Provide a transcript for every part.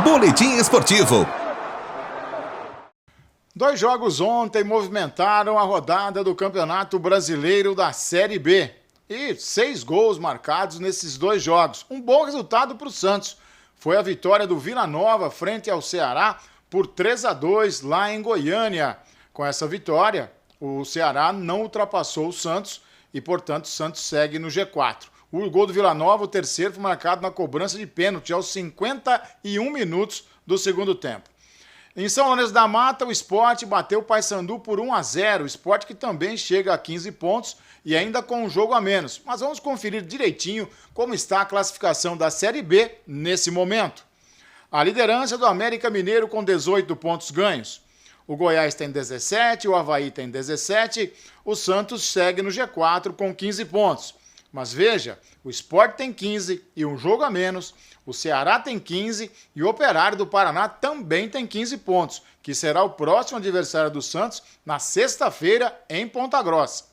Boletim Esportivo. Dois jogos ontem movimentaram a rodada do Campeonato Brasileiro da Série B. E 6 gols marcados nesses dois jogos. Um bom resultado para o Santos. Foi a vitória do Vila Nova frente ao Ceará por 3-2 lá em Goiânia. Com essa vitória, o Ceará não ultrapassou o Santos e, portanto, o Santos segue no G4. O gol do Vila Nova, o terceiro, foi marcado na cobrança de pênalti aos 51 minutos do segundo tempo. Em São Lourenço da Mata, o Sport bateu o Paysandu por 1-0. O Sport que também chega a 15 pontos e ainda com um jogo a menos. Mas vamos conferir direitinho como está a classificação da Série B nesse momento. A liderança do América Mineiro com 18 pontos ganhos. O Goiás tem 17, o Avaí tem 17, o Santos segue no G4 com 15 pontos. Mas veja, o Sport tem 15 e um jogo a menos, o Ceará tem 15 e o Operário do Paraná também tem 15 pontos, que será o próximo adversário do Santos na sexta-feira em Ponta Grossa.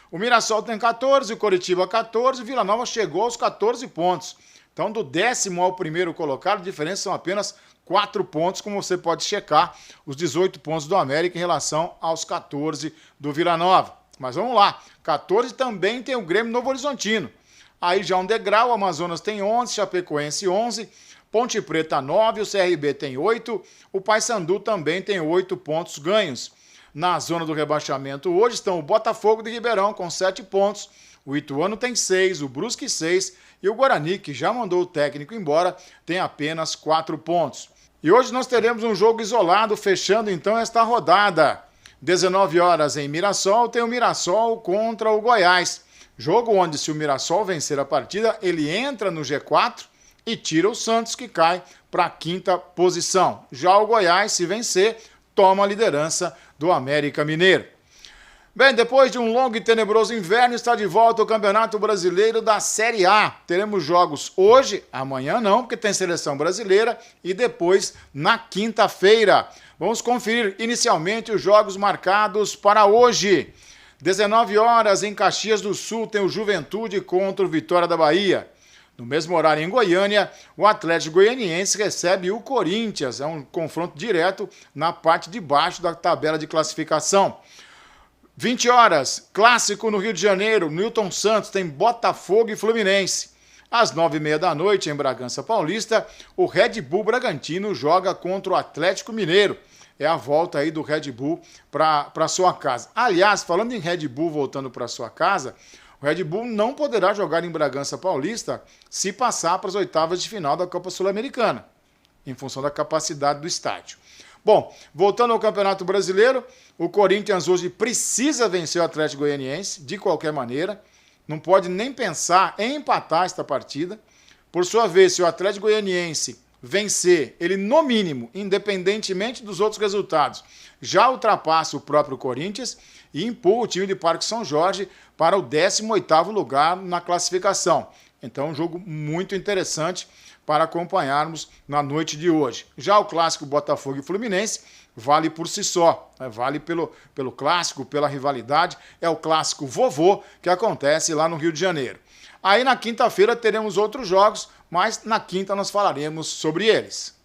O Mirassol tem 14, o Coritiba 14, o Vila Nova chegou aos 14 pontos. Então, do 10º ao primeiro colocado, a diferença são apenas 4 pontos, como você pode checar os 18 pontos do América em relação aos 14 do Vila Nova. Mas vamos lá, 14 também tem o Grêmio Novo Horizontino. Aí já um degrau, o Amazonas tem 11, Chapecoense 11, Ponte Preta 9, o CRB tem 8, o Paysandu também tem 8 pontos ganhos. Na zona do rebaixamento hoje estão o Botafogo de Ribeirão com 7 pontos, o Ituano tem 6, o Brusque 6 e o Guarani, que já mandou o técnico embora, tem apenas 4 pontos. E hoje nós teremos um jogo isolado, fechando então esta rodada. 19 horas em Mirassol, tem o Mirassol contra o Goiás. Jogo onde, se o Mirassol vencer a partida, ele entra no G4 e tira o Santos, que cai para a 5ª posição. Já o Goiás, se vencer, toma a liderança do América Mineiro. Bem, depois de um longo e tenebroso inverno, está de volta o Campeonato Brasileiro da Série A. Teremos jogos hoje, amanhã não, porque tem seleção brasileira, e depois na quinta-feira. Vamos conferir inicialmente os jogos marcados para hoje. 19 horas em Caxias do Sul tem o Juventude contra o Vitória da Bahia. No mesmo horário em Goiânia, o Atlético Goianiense recebe o Corinthians. É um confronto direto na parte de baixo da tabela de classificação. 20 horas, clássico no Rio de Janeiro, Newton Santos tem Botafogo e Fluminense. Às 9h30 da noite, em Bragança Paulista, o Red Bull Bragantino joga contra o Atlético Mineiro. É a volta aí do Red Bull para sua casa. Aliás, falando em Red Bull voltando para sua casa, o Red Bull não poderá jogar em Bragança Paulista se passar para as oitavas de final da Copa Sul-Americana, em função da capacidade do estádio. Bom, voltando ao Campeonato Brasileiro, o Corinthians hoje precisa vencer o Atlético Goianiense, de qualquer maneira. Não pode nem pensar em empatar esta partida. Por sua vez, se o Atlético Goianiense vencer, ele no mínimo, independentemente dos outros resultados, já ultrapassa o próprio Corinthians e empurra o time de Parque São Jorge para o 18º lugar na classificação. Então, um jogo muito interessante para acompanharmos na noite de hoje. Já o clássico Botafogo e Fluminense vale por si só, né? Vale pelo clássico, pela rivalidade, é o clássico vovô que acontece lá no Rio de Janeiro. Aí na quinta-feira teremos outros jogos, mas na quinta nós falaremos sobre eles.